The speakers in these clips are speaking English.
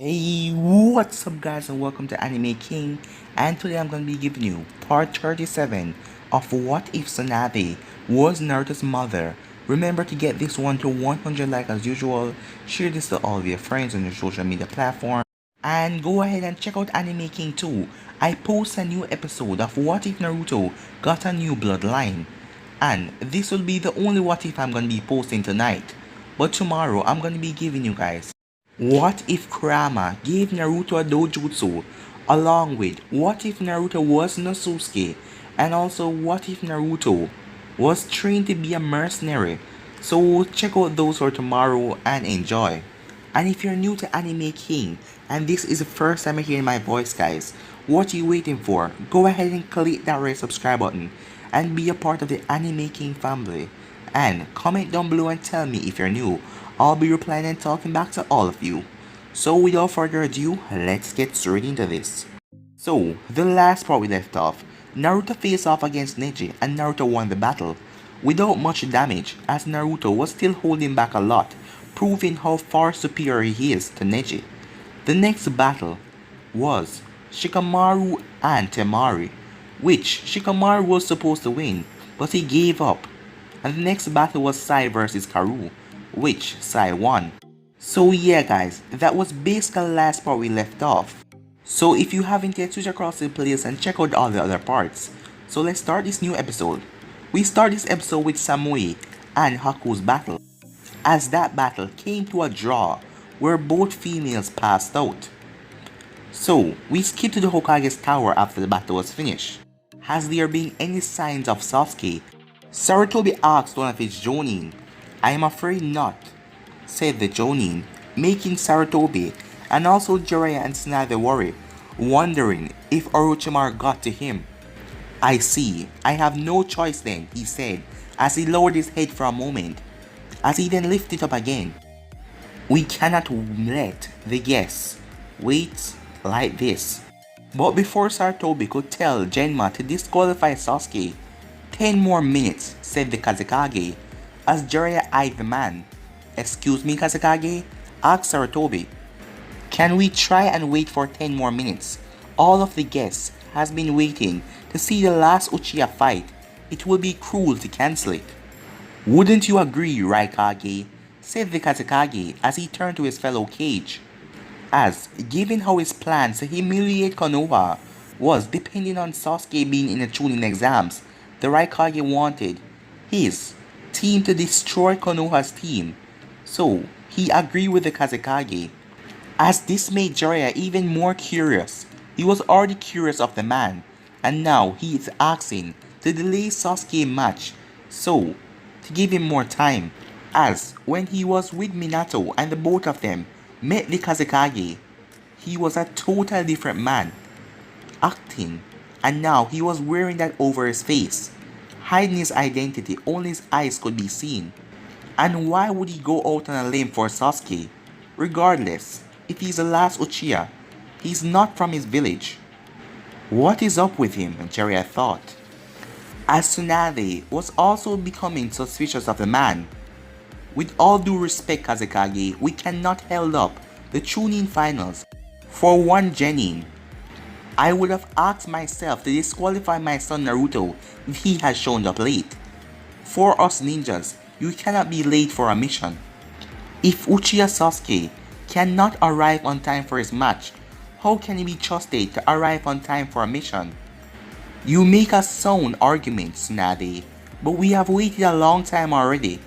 Hey, what's up guys and welcome to Anime King, and today I'm going to be giving you part 37 of What If Tsunade was Naruto's mother. Remember to get this one to 100 likes as usual, share this to all of your friends on your social media platform, and go ahead and check out Anime King too. I post a new episode of What If Naruto got a new bloodline, and this will be the only What If I'm going to be posting tonight, but tomorrow I'm going to be giving you guys what if Kurama gave Naruto a dojutsu, along with what if Naruto was Nosuke, and also what if Naruto was trained to be a mercenary. So check out those for tomorrow and enjoy. And if you're new to Anime King and this is the first time you're hearing my voice guys, what are you waiting for? Go ahead and click that red subscribe button and be a part of the Anime King family. And comment down below and tell me if you're new. I'll be replying and talking back to all of you. So without further ado, let's get straight into this. So, the last part we left off, Naruto faced off against Neji and Naruto won the battle, without much damage as Naruto was still holding back a lot, proving how far superior he is to Neji. The next battle was Shikamaru and Temari, which Shikamaru was supposed to win, but he gave up. And the next battle was Sai versus Karu, which Sai won. So yeah guys, that was basically the last part we left off. So if you haven't yet, switch across the playlist and check out all the other parts. So let's start this new episode. We start this episode with Samui and Haku's battle, as that battle came to a draw where both females passed out. So we skip to the Hokage's tower after the battle was finished. Has there been any signs of Sasuke? Sarutobi asked one of his Jonin. I am afraid not, said the Jonin, making Sarutobi and also Jiraiya and Tsunade worry, wondering if Orochimaru got to him. I see, I have no choice then, he said, as he lowered his head for a moment, as he then lifted it up again. We cannot let the guests wait like this. But before Sarutobi could tell Genma to disqualify Sasuke, 10 more minutes, said the Kazekage, as Jiraiya eyed the man. Excuse me, Kazekage? Asked Sarutobi. Can we try and wait for 10 more minutes? All of the guests has been waiting to see the last Uchiha fight. It will be cruel to cancel it. Wouldn't you agree, Raikage? Said the Kazekage as he turned to his fellow Kage. As, given how his plans to humiliate Konoha was depending on Sasuke being in the Chunin exams, the Raikage wanted his team to destroy Konoha's team. So, he agreed with the Kazekage. As this made Jiraiya even more curious. He was already curious of the man, and now he is asking to delay Sasuke's match, so to give him more time. As when he was with Minato and the both of them met the Kazekage, he was a totally different man, acting, and now he was wearing that over his face, hiding his identity, only his eyes could be seen. And why would he go out on a limb for Sasuke? Regardless, if he's the last Uchiha, he's not from his village. What is up with him? Jiraiya thought. As Tsunade was also becoming suspicious of the man. With all due respect, Kazekage, we cannot hold up the Chunin finals for one genin. I would have asked myself to disqualify my son Naruto if he had shown up late. For us ninjas, you cannot be late for a mission. If Uchiha Sasuke cannot arrive on time for his match, how can he be trusted to arrive on time for a mission? You make a sound argument, Tsunade, but we have waited a long time already.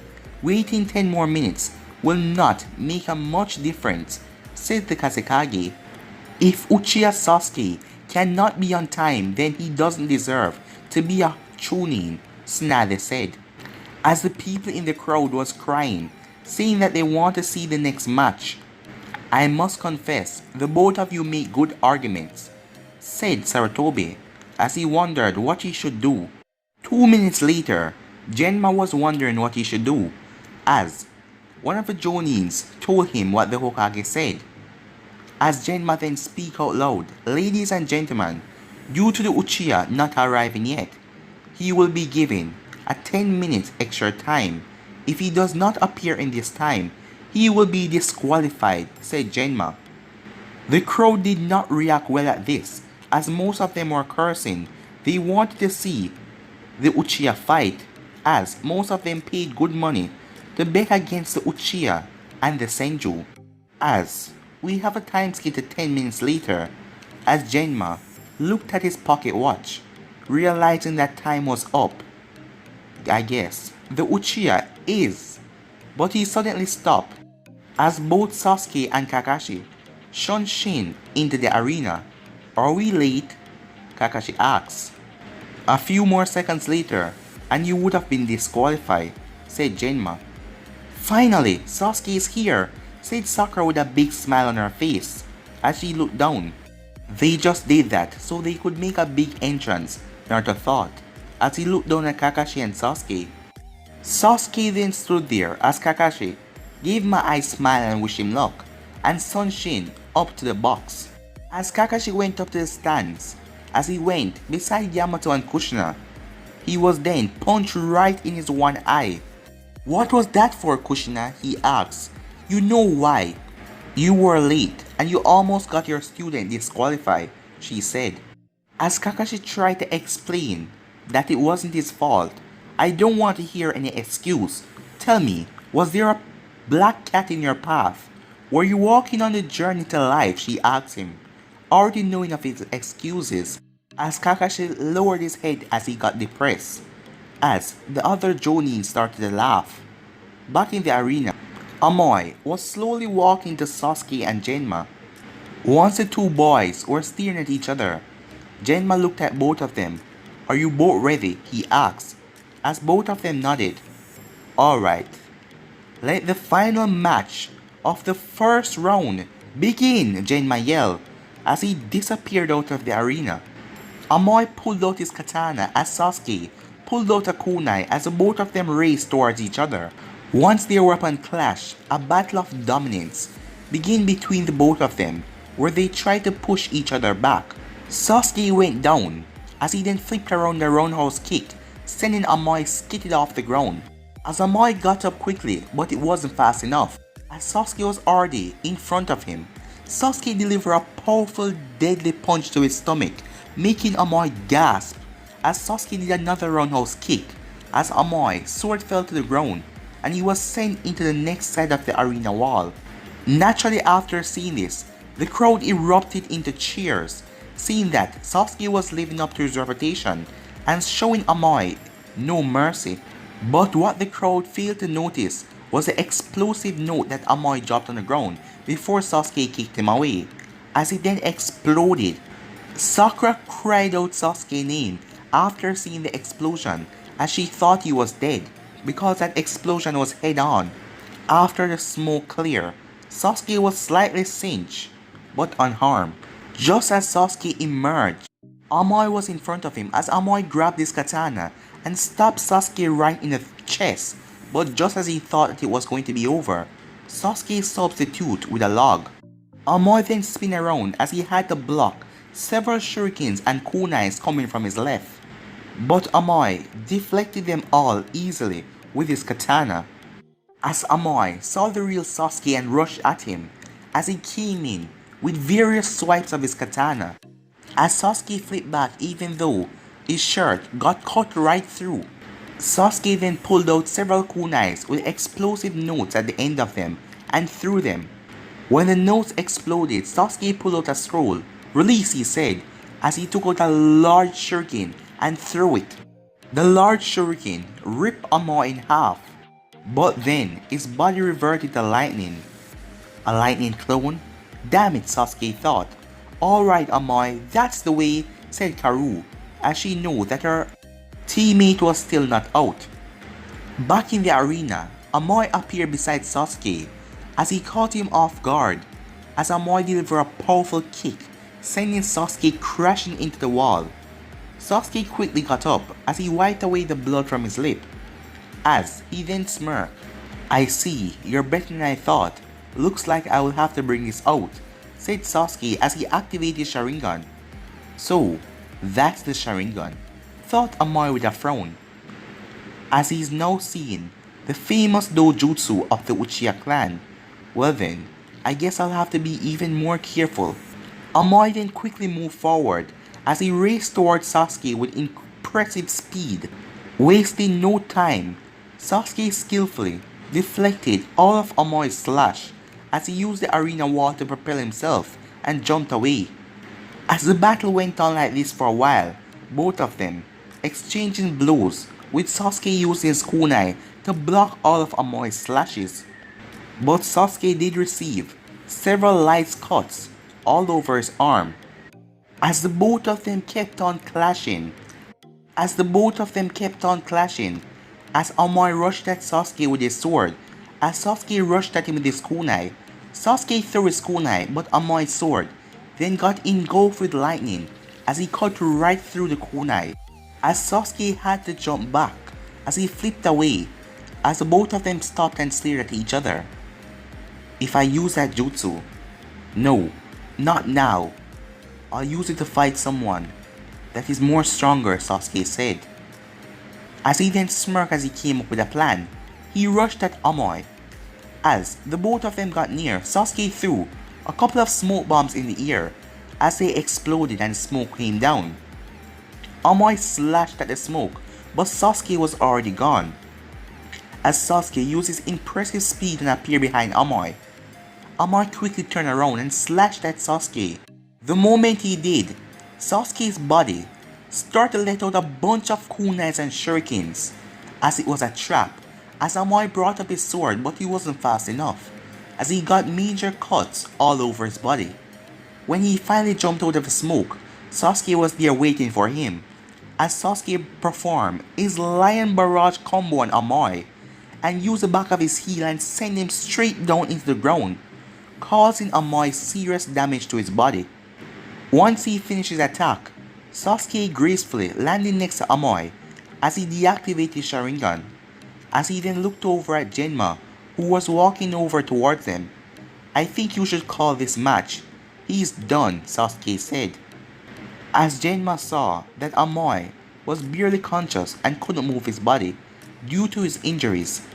Waiting 10 more minutes will not make a much difference, said the Kazekage. If Uchiha Sasuke cannot be on time, then he doesn't deserve to be a Chunin, Tsunade said, as the people in the crowd was crying, saying that they want to see the next match. I must confess, the both of you make good arguments, said Sarutobi, as he wondered what he should do. 2 minutes later, Genma was wondering what he should do, as one of the Jonins told him what the Hokage said. As Genma then speak out loud, ladies and gentlemen, due to the Uchiha not arriving yet, he will be given a 10 minutes extra time. If he does not appear in this time, he will be disqualified, said Genma. The crowd did not react well at this, as most of them were cursing. They wanted to see the Uchiha fight, as most of them paid good money to bet against the Uchiha and the Senju. As we have a time skip to 10 minutes later, as Genma looked at his pocket watch, realizing that time was up. I guess the Uchiha is, but he suddenly stopped as both Sasuke and Kakashi shun Shin into the arena. Are we late? Kakashi asks. A few more seconds later, and you would have been disqualified, said Genma. Finally, Sasuke is here, said Sakura with a big smile on her face as she looked down. They just did that so they could make a big entrance, Naruto thought, as he looked down at Kakashi and Sasuke. Sasuke then stood there as Kakashi gave him a smile and wished him luck, and sent Shin up to the box. As Kakashi went up to the stands, as he went beside Yamato and Kushina, he was then punched right in his one eye. What was that for, Kushina? He asked. You know why. You were late and you almost got your student disqualified, she said. As Kakashi tried to explain that it wasn't his fault, I don't want to hear any excuse. Tell me, was there a black cat in your path? Were you walking on the journey to life? She asked him, already knowing of his excuses, as Kakashi lowered his head as he got depressed. As the other Jonin started to laugh. Back in the arena, Amoy was slowly walking to Sasuke and Genma. Once the two boys were staring at each other, Genma looked at both of them. Are you both ready? He asked, as both of them nodded. Alright, let the final match of the first round begin, Genma yelled as he disappeared out of the arena. Amoy pulled out his katana as Sasuke pulled out a kunai as both of them raced towards each other. Once their weapon clashed, a battle of dominance began between the both of them, where they tried to push each other back. Sasuke went down as he then flipped around the roundhouse kick, sending Amoy skidded off the ground. As Amoy got up quickly, but it wasn't fast enough, as Sasuke was already in front of him. Sasuke delivered a powerful, deadly punch to his stomach, making Amoy gasp, as Sasuke did another roundhouse kick, as Amoy's sword fell to the ground, and he was sent into the next side of the arena wall. Naturally, after seeing this, the crowd erupted into cheers, seeing that Sasuke was living up to his reputation and showing Amoy no mercy. But what the crowd failed to notice was the explosive note that Amoy dropped on the ground before Sasuke kicked him away, as it then exploded. Sakura cried out Sasuke's name after seeing the explosion, as she thought he was dead because that explosion was head on. After the smoke cleared, Sasuke was slightly singed but unharmed. Just as Sasuke emerged, Amoy was in front of him as Amoy grabbed his katana and stabbed Sasuke right in the chest, but just as he thought that it was going to be over, Sasuke substituted with a log. Amoy then spun around as he had to block several shurikens and kunais coming from his left, but Amoy deflected them all easily with his katana. As Amoy saw the real Sasuke and rushed at him, as he came in with various swipes of his katana, as Sasuke flipped back even though his shirt got cut right through. Sasuke then pulled out several kunais with explosive notes at the end of them and threw them. When the notes exploded, Sasuke pulled out a scroll. Release, he said, as he took out a large shuriken and threw it. The large shuriken ripped Amoy in half, but then his body reverted to lightning. A lightning clone? Damn it, Sasuke thought. Alright Amoy, that's the way, said Karu, as she knew that her teammate was still not out. Back in the arena, Amoy appeared beside Sasuke as he caught him off guard, as Amoy delivered a powerful kick, sending Sasuke crashing into the wall. Sasuke quickly got up as he wiped away the blood from his lip, as he then smirked. I see, you're better than I thought. Looks like I will have to bring this out, said Sasuke as he activated his Sharingan. So, that's the Sharingan, thought Amoy with a frown, as he is now seeing the famous dojutsu of the Uchiha clan. Well then, I guess I'll have to be even more careful. Amoy then quickly moved forward as he raced towards Sasuke with impressive speed. Wasting no time, Sasuke skillfully deflected all of Amoy's slash as he used the arena wall to propel himself and jumped away. As the battle went on like this for a while, both of them exchanging blows, with Sasuke using his kunai to block all of Amoy's slashes. But Sasuke did receive several light cuts all over his arm. As the both of them kept on clashing, as Amoy rushed at Sasuke with his sword, as Sasuke rushed at him with his kunai, Sasuke threw his kunai but Amoy's sword then got engulfed with lightning as he cut right through the kunai, as Sasuke had to jump back as he flipped away as the both of them stopped and stared at each other. If I use that jutsu, no, not now. I'll use it to fight someone that is more stronger, Sasuke said. As he then smirked as he came up with a plan, he rushed at Amoy. As the both of them got near, Sasuke threw a couple of smoke bombs in the air as they exploded and smoke came down. Amoy slashed at the smoke, but Sasuke was already gone. As Sasuke used his impressive speed and appeared behind Amoy, Amoy quickly turned around and slashed at Sasuke. The moment he did, Sasuke's body started to let out a bunch of kunais and shurikens, as it was a trap, as Amoy brought up his sword but he wasn't fast enough, as he got major cuts all over his body. When he finally jumped out of the smoke, Sasuke was there waiting for him, as Sasuke performed his Lion Barrage combo on Amoy, and used the back of his heel and sent him straight down into the ground, causing Amoy serious damage to his body. Once he finished his attack, Sasuke gracefully landed next to Amoy as he deactivated his Sharingan, as he then looked over at Genma, who was walking over towards them. I think you should call this match. He's done, Sasuke said. As Genma saw that Amoy was barely conscious and couldn't move his body due to his injuries,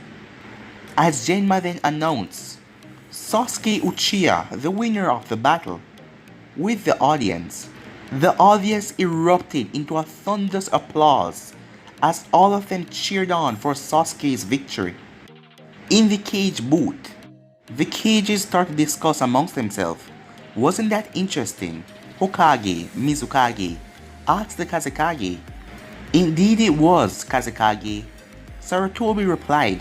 as Genma then announced Sasuke Uchiha the winner of the battle. With the audience erupted into a thunderous applause as all of them cheered on for Sasuke's victory. In the cage booth, the cages started to discuss amongst themselves. Wasn't that interesting? Hokage Mizukage asked the Kazekage. Indeed it was, Kazekage, Sarutobi replied.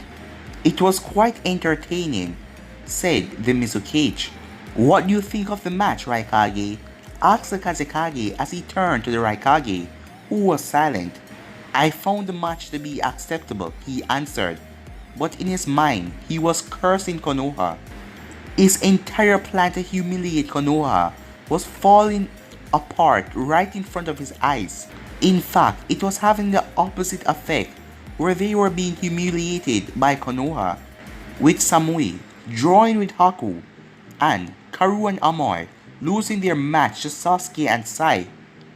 It was quite entertaining, said the Mizukage. What do you think of the match, Raikage? Asked the Kazekage as he turned to the Raikage, who was silent. I found the match to be acceptable, he answered, but in his mind he was cursing Konoha. His entire plan to humiliate Konoha was falling apart right in front of his eyes. In fact, it was having the opposite effect, where they were being humiliated by Konoha, with Samui drawing with Haku, and Karu and Amoy losing their match to Sasuke and Sai.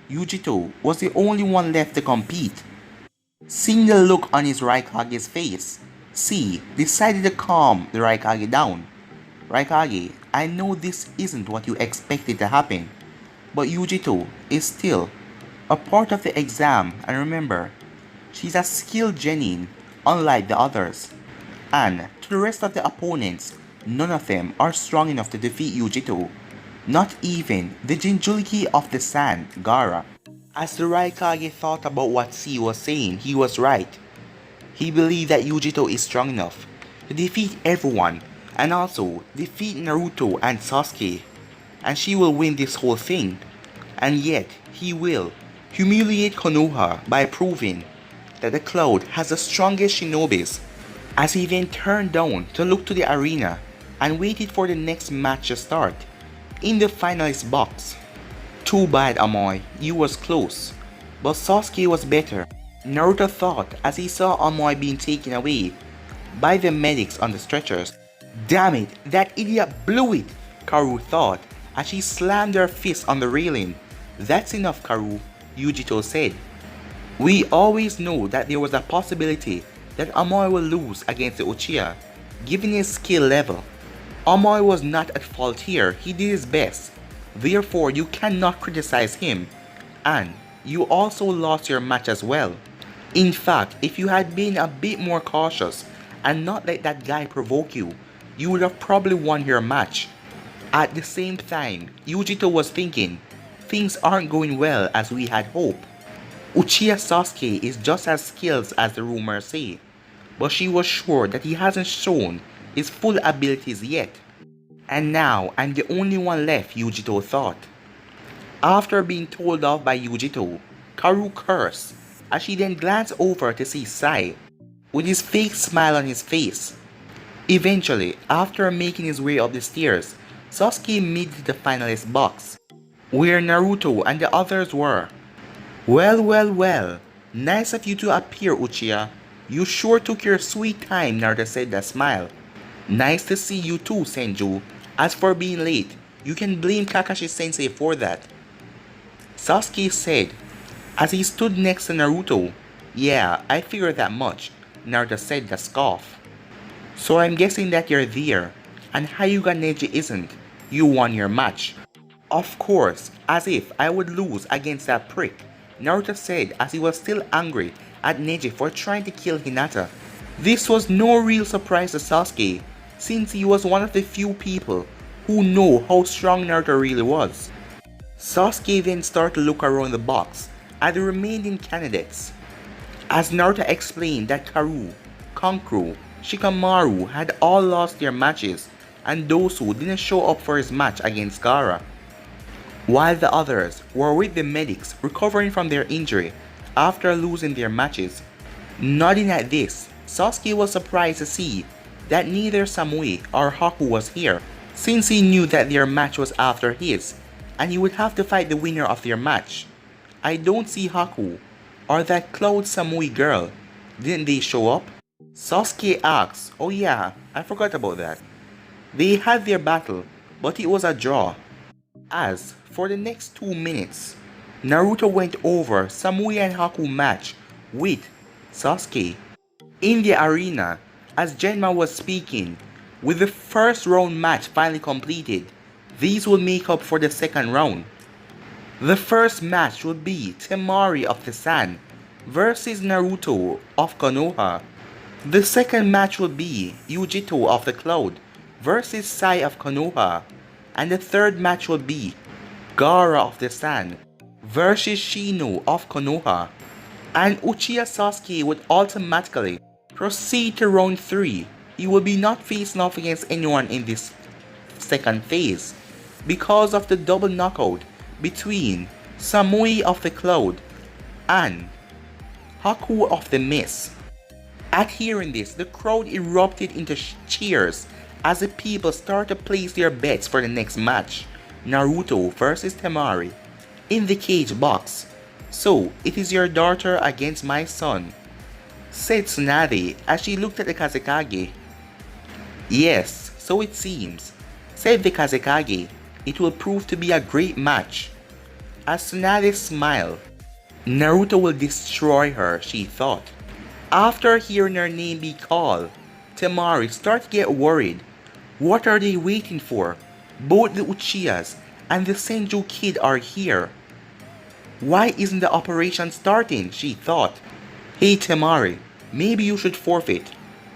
Yujito was the only one left to compete. Seeing the look on his Raikage's face, C decided to calm the Raikage down. Raikage, I know this isn't what you expected to happen, but Yujito is still a part of the exam, and remember, she's a skilled genin unlike the others. And to the rest of the opponents, none of them are strong enough to defeat Yujito, not even the Jinchuriki of the Sand, Gaara. As the Raikage thought about what C was saying, he was right. He believed that Yujito is strong enough to defeat everyone and also defeat Naruto and Sasuke, and she will win this whole thing. And yet, he will humiliate Konoha by proving that the Cloud has the strongest shinobis, as he then turned down to look to the arena and waited for the next match to start. In the finalist box, too bad Amoy, you was close, but Sasuke was better, Naruto thought as he saw Amoy being taken away by the medics on the stretchers. Damn it, that idiot blew it, Karu thought as she slammed her fist on the railing. That's enough, Karu, Yujito said. We always know that there was a possibility that Amoy will lose against the Uchiha, given his skill level. Amoy was not at fault here, he did his best. Therefore, you cannot criticize him. And you also lost your match as well. In fact, if you had been a bit more cautious and not let that guy provoke you, you would have probably won your match. At the same time, Yujito was thinking, things aren't going well as we had hoped. Uchiha Sasuke is just as skilled as the rumors say, but she was sure that he hasn't shown his full abilities yet. And now I'm the only one left, Yujito thought. After being told off by Yujito, Karu cursed as she then glanced over to see Sai with his fake smile on his face. Eventually, after making his way up the stairs, Sasuke made it to the finalist box, where Naruto and the others were. Well, nice of you to appear, Uchiha. You sure took your sweet time, Naruto said with a smile. Nice to see you too, Senju. As for being late, you can blame Kakashi-sensei for that, Sasuke said as he stood next to Naruto. Yeah, I figured that much, Naruto said with a scoff. So I'm guessing that you're there, and Hyuga Neji isn't. You won your match. Of course, as if I would lose against that prick, Naruto said as he was still angry at Neji for trying to kill Hinata. This was no real surprise to Sasuke, since he was one of the few people who know how strong Naruto really was. Sasuke then started to look around the box at the remaining candidates, as Naruto explained that Karu, Kankuro, Shikamaru had all lost their matches and those who didn't show up for his match against Gaara, while the others were with the medics recovering from their injury after losing their matches. Nodding at this, Sasuke was surprised to see that neither Samui or Haku was here, since he knew that their match was after his, and he would have to fight the winner of their match. I don't see Haku or that Cloud Samui girl. Didn't they show up? Sasuke asks. Oh yeah, I forgot about that. They had their battle, but it was a draw. As for the next 2 minutes, Naruto went over Samui and Haku match with Sasuke. In the arena, as Genma was speaking, with the first round match finally completed, these will make up for the second round. The first match will be Temari of the Sun versus Naruto of Konoha. The second match will be Yujito of the Cloud versus Sai of Konoha. And the third match will be Gaara of the Sun versus Shino of Konoha. And Uchiha Sasuke would automatically proceed to round 3. He will be not facing off against anyone in this second phase because of the double knockout between Samui of the Cloud and Haku of the Mist. At hearing this, the crowd erupted into cheers as the people started to place their bets for the next match, Naruto versus Temari, in the cage box. So, it is your daughter against my son, said Tsunade as she looked at the Kazekage. Yes, so it seems, said the Kazekage. It will prove to be a great match. As Tsunade smiled, Naruto will destroy her, she thought. After hearing her name be called, Temari started to get worried. What are they waiting for? Both the Uchihas and the Senju kid are here. Why isn't the operation starting? She thought. Hey Temari, maybe you should forfeit.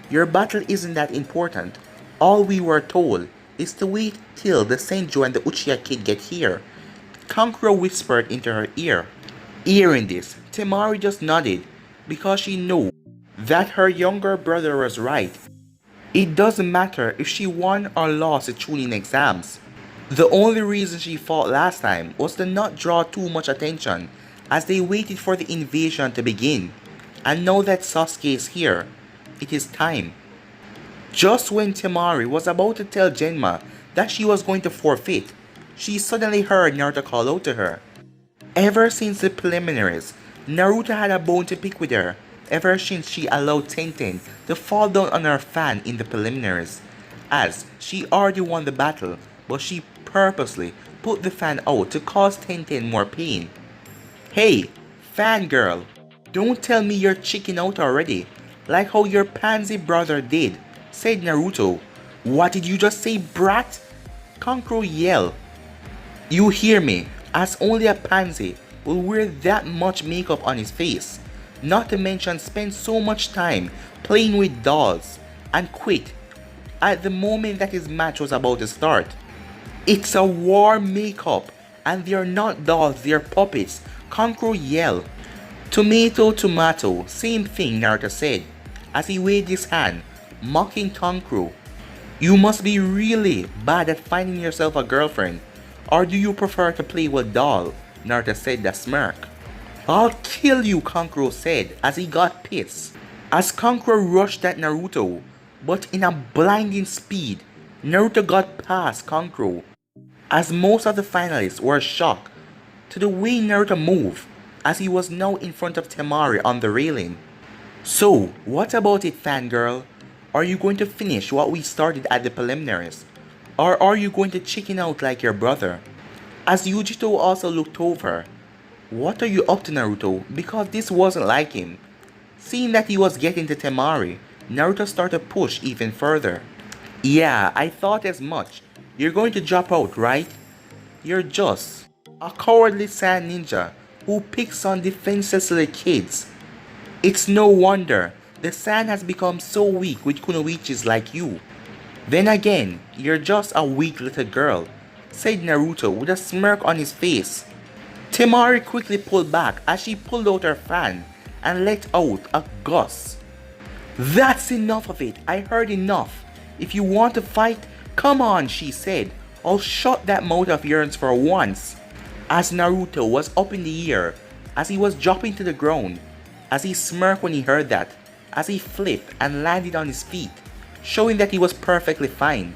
Your battle isn't that important. All we were told is to wait till the Senju and the Uchiha kid get here, Kankuro whispered into her ear. Hearing this, Temari just nodded because she knew that her younger brother was right. It doesn't matter if she won or lost the Chunin exams. The only reason she fought last time was to not draw too much attention as they waited for the invasion to begin. And now that Sasuke is here, it is time. Just when Temari was about to tell Genma that she was going to forfeit, she suddenly heard Naruto call out to her. Ever since the preliminaries, Naruto had a bone to pick with her ever since she allowed Tenten to fall down on her fan in the preliminaries, as she already won the battle, but she purposely put the fan out to cause Tenten more pain. Hey, fangirl, don't tell me you're chicking out already, like how your pansy brother did, said Naruto, What did you just say, brat? Kankuro yelled. You hear me, as only a pansy will wear that much makeup on his face, not to mention spend so much time playing with dolls, and quit at the moment that his match was about to start. It's a war makeup, and they're not dolls, they're puppets, Kankuro yelled. Tomato, tomato, same thing, Naruto said, as he waved his hand, mocking Kankuro. You must be really bad at finding yourself a girlfriend, or do you prefer to play with doll? Naruto said with a smirk. I'll kill you, Kankuro said as he got pissed. As Kankuro rushed at Naruto, but in a blinding speed, Naruto got past Kankuro. As most of the finalists were shocked to the way Naruto moved, as he was now in front of Temari on the railing. So, what about it, fangirl? Are you going to finish what we started at the preliminaries? Or are you going to chicken out like your brother? As Yujito also looked over, what are you up to, Naruto? Because this wasn't like him. Seeing that he was getting to Temari, Naruto started to push even further. Yeah, I thought as much. You're going to drop out, right? You're just a cowardly sand ninja who picks on defenseless little kids. It's no wonder the sand has become so weak with kunoichis like you. Then again, you're just a weak little girl, said Naruto with a smirk on his face. Temari quickly pulled back as she pulled out her fan and let out a gust. That's enough of it, I heard enough. If you want to fight, come on, she said. I'll shut that mouth of yours for once. As Naruto was up in the air, as he was dropping to the ground, as he smirked when he heard that, as he flipped and landed on his feet, showing that he was perfectly fine.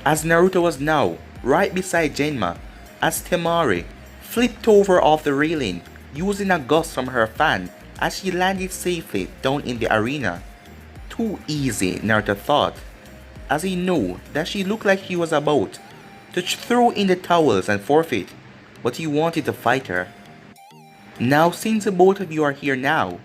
As Naruto was now right beside Genma, as Temari flipped over off the railing using a gust from her fan as she landed safely down in the arena. Too easy, Naruto thought, as he knew that she looked like he was about to throw in the towels and forfeit, but he wanted to fight her. Now since the both of you are here now,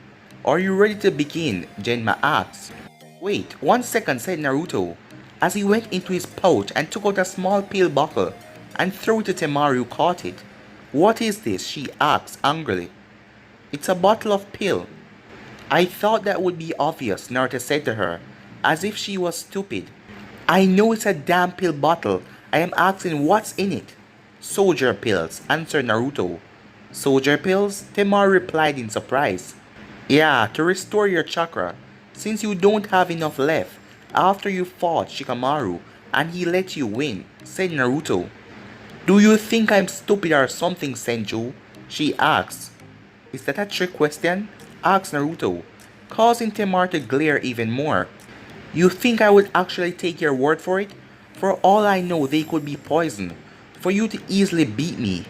are you ready to begin? Genma asked. Wait 1 second, said Naruto, as he went into his pouch and took out a small pill bottle and threw it to Temari who caught it. What is this? She asked angrily. It's a bottle of pill. I thought that would be obvious, Naruto said to her, as if she was stupid. I know it's a damn pill bottle. I am asking what's in it. Soldier pills, answered Naruto. Soldier pills? Temari replied in surprise. Yeah, to restore your chakra, since you don't have enough left after you fought Shikamaru and he let you win, said Naruto. Do you think I'm stupid or something, Senju? She asked. Is that a trick question? Asked Naruto, causing Temari to glare even more. You think I would actually take your word for it? For all I know, they could be poisoned, for you to easily beat me.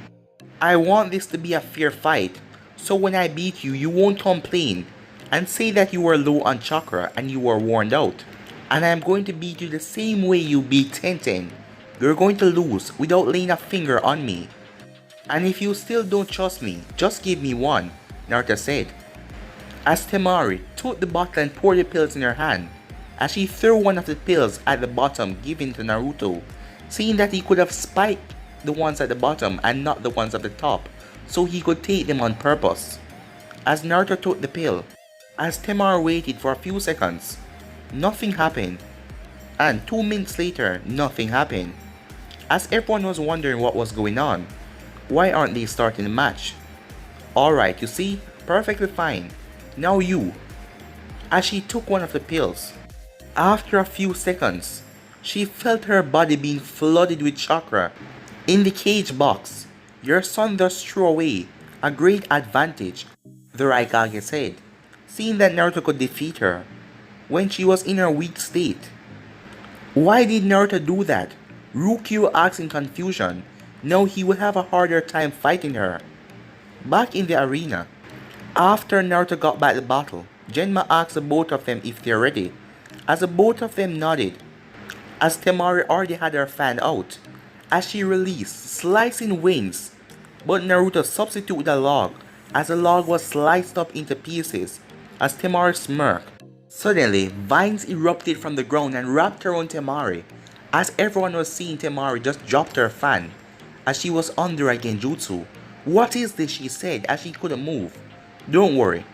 I want this to be a fair fight, so when I beat you, you won't complain and say that you were low on chakra and you were worn out. And I'm going to beat you the same way you beat Tenten. You're going to lose without laying a finger on me. And if you still don't trust me, just give me one, Naruto said. As Temari took the bottle and poured the pills in her hand, as she threw one of the pills at the bottom given to Naruto, seeing that he could have spiked the ones at the bottom and not the ones at the top, so he could take them on purpose. As Naruto took the pill, as Temari waited for a few seconds, nothing happened. And 2 minutes later, nothing happened. As everyone was wondering what was going on, why aren't they starting the match? Alright, you see, perfectly fine. Now you. As she took one of the pills, after a few seconds, she felt her body being flooded with chakra. In the cage box, your son thus threw away a great advantage, the Raikage said, seeing that Naruto could defeat her when she was in her weak state. Why did Naruto do that? Ryukyu asked in confusion. Now he would have a harder time fighting her. Back in the arena, after Naruto got back the bottle, Genma asked the both of them if they're ready, as the both of them nodded, as Temari already had her fan out, as she released slicing wings, but Naruto substituted a log, as the log was sliced up into pieces, as Temari smirked, Suddenly, vines erupted from the ground and wrapped around Temari. As everyone was seeing, Temari just dropped her fan as she was under a genjutsu. "What is this?" she said as she couldn't move. "Don't worry,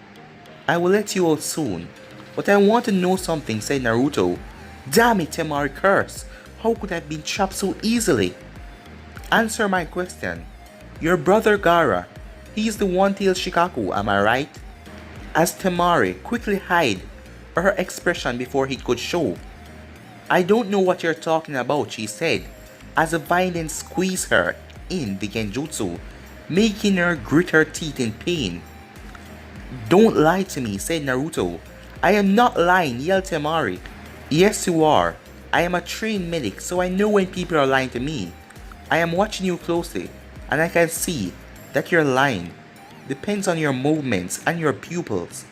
I will let you out soon. But I want to know something," said Naruto. "Damn it," Temari cursed. "How could I have been trapped so easily?" "Answer my question. Your brother Gara, he is the one-tailed Shikaku, am I right?" As Temari quickly hid her expression before he could show. "I don't know what you're talking about," she said, as a violence squeezed her in the genjutsu, making her grit her teeth in pain. "Don't lie to me," said Naruto. "I am not lying," yelled Temari. "Yes, you are. I am a trained medic, so I know when people are lying to me. I am watching you closely, and I can see that you're lying. Depends on your movements and your pupils."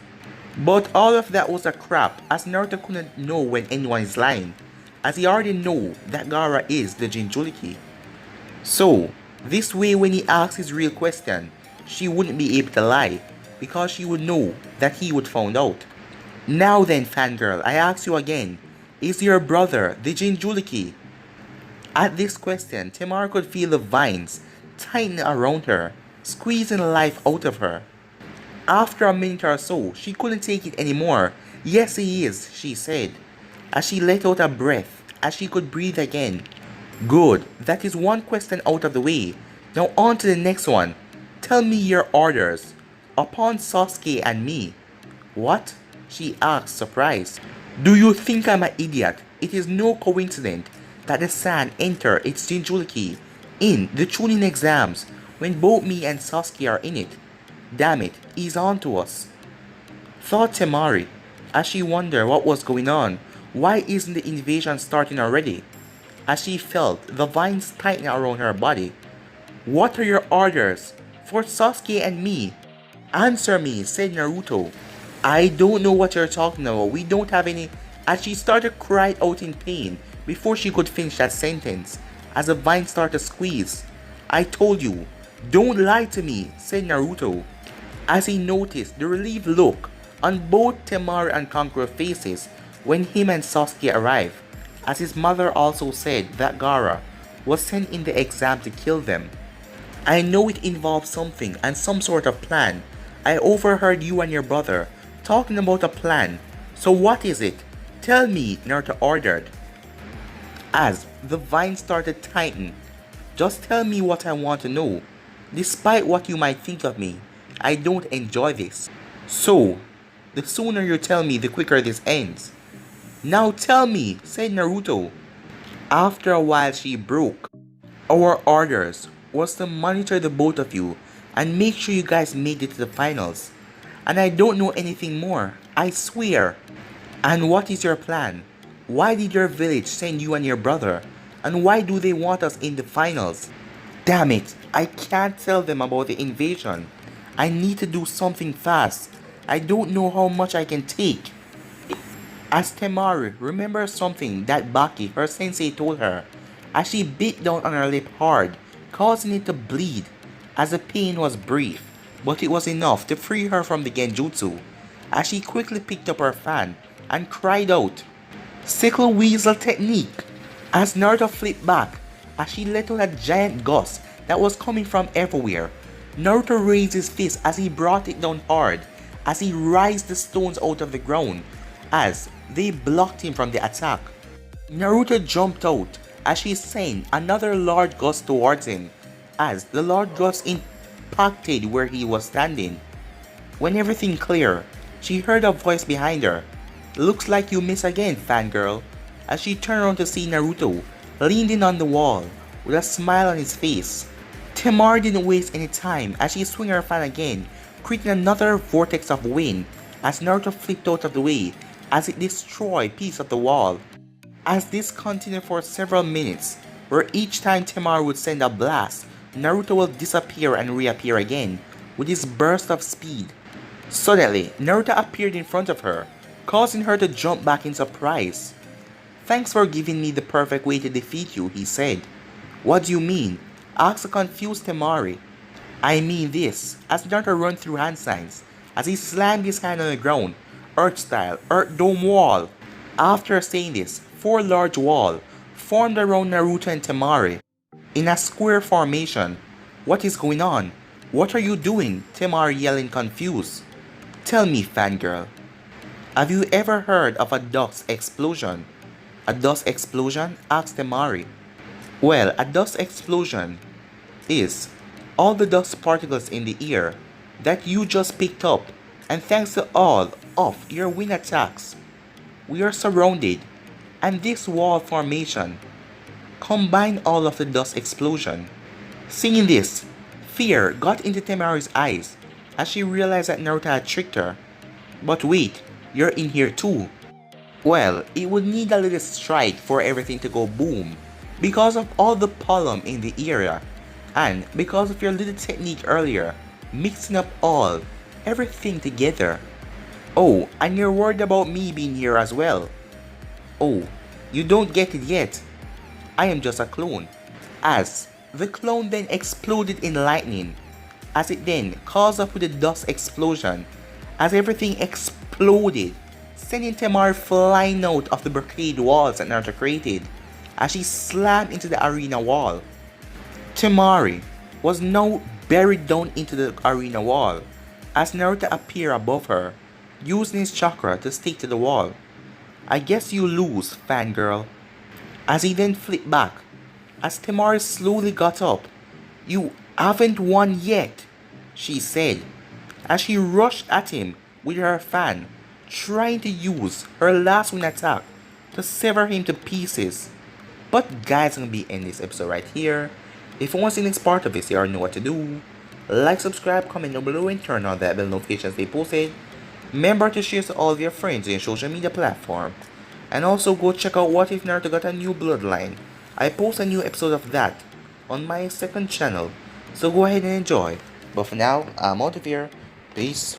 But all of that was a crap, as Naruto couldn't know when anyone is lying, as he already know that Gaara is the Jinchuriki. So, this way when he asks his real question, she wouldn't be able to lie, because she would know that he would find out. "Now then, fangirl, I ask you again, is your brother the Jinchuriki?" At this question, Temari could feel the vines tighten around her, squeezing life out of her. After a minute or so, she couldn't take it anymore. "Yes, he is," she said, as she let out a breath as she could breathe again. "Good, that is one question out of the way. Now on to the next one. Tell me your orders upon Sasuke and me." "What?" she asked, surprised. "Do you think I'm an idiot? It is no coincidence that the Sand enter its Jinchuriki in the Chunin exams when both me and Sasuke are in it. Damn it, he's on to us," thought Temari, as she wondered what was going on. Why isn't the invasion starting already? As she felt the vines tighten around her body. "What are your orders for Sasuke and me?" "Answer me," said Naruto. "I don't know what you're talking about. We don't have any," as she started crying out in pain before she could finish that sentence, as the vine started to squeeze. "I told you, don't lie to me," said Naruto, as he noticed the relieved look on both Temari and Kankuro faces when him and Sasuke arrived, as his mother also said that Gaara was sent in the exam to kill them. "I know it involves something and some sort of plan. I overheard you and your brother talking about a plan. So what is it? Tell me," Naruto ordered, as the vine started tightening. "Just tell me what I want to know. Despite what you might think of me, I don't enjoy this. So, the sooner you tell me, the quicker this ends." "Now tell me," said Naruto. After a while she broke. "Our orders was to monitor the both of you and make sure you guys made it to the finals. And I don't know anything more, I swear." "And what is your plan? Why did your village send you and your brother? And why do they want us in the finals?" "Damn it, I can't tell them about the invasion. I need to do something fast. I don't know how much I can take." As Temari remembers something that Baki, her sensei, told her, as she bit down on her lip hard, causing it to bleed, as the pain was brief, but it was enough to free her from the genjutsu, as she quickly picked up her fan and cried out, "Sickle Weasel technique!" As Naruto flipped back, as she let out a giant gust that was coming from everywhere. Naruto raised his fist as he brought it down hard, as he raised the stones out of the ground, as they blocked him from the attack. Naruto jumped out as she sent another large gust towards him, as the large gust impacted where he was standing. When everything cleared, she heard a voice behind her. "Looks like you miss again, fangirl," as she turned around to see Naruto leaned in on the wall with a smile on his face. Temari didn't waste any time as she swung her fan again, creating another vortex of wind as Naruto flipped out of the way as it destroyed a piece of the wall. As this continued for several minutes, where each time Temari would send a blast, Naruto will disappear and reappear again with his burst of speed. Suddenly, Naruto appeared in front of her, causing her to jump back in surprise. "Thanks for giving me the perfect way to defeat you," he said. "What do you mean?" asked the confused Temari. "I mean this," as Naruto ran through hand signs, as he slammed his hand on the ground. Earth style, Earth dome wall. After saying this, 4 large walls formed around Naruto and Temari in a square formation. What is going on? What are you doing? Temari yelling confused. Tell me, fangirl. Have you ever heard of a dust explosion? A dust explosion? Asked Temari. Well, a dust explosion is all the dust particles in the air that you just picked up, and thanks to all of your wind attacks, we are surrounded, and this wall formation combined all of the dust explosion. Seeing this, fear got into Temari's eyes as she realized that Naruto had tricked her. But wait, you're in here too. Well, it would need a little strike for everything to go boom because of all the pollen in the area and because of your little technique earlier, mixing up everything together. Oh, and you're worried about me being here as well. Oh, you don't get it yet. I am just a clone. As the clone then exploded in lightning, as it then caused up with a dust explosion, as everything exploded, sending Temari flying out of the barricade walls that Naruto created, as she slammed into the arena wall. Temari was now buried down into the arena wall, as Naruto appeared above her, using his chakra to stick to the wall. I guess you lose, fangirl. As he then flipped back, as Temari slowly got up. You haven't won yet, she said, as she rushed at him with her fan, trying to use her last wind attack to sever him to pieces. But guys, I'm gonna be ending this episode right here. If you want to see the next part of this, you already know what to do. Like, subscribe, comment down below, and turn on that bell notifications they posted. Remember to share to all of your friends on your social media platform. And also go check out What If Naruto Got a New Bloodline. I post a new episode of that on my second channel. So go ahead and enjoy. But for now, I'm out of here. Peace.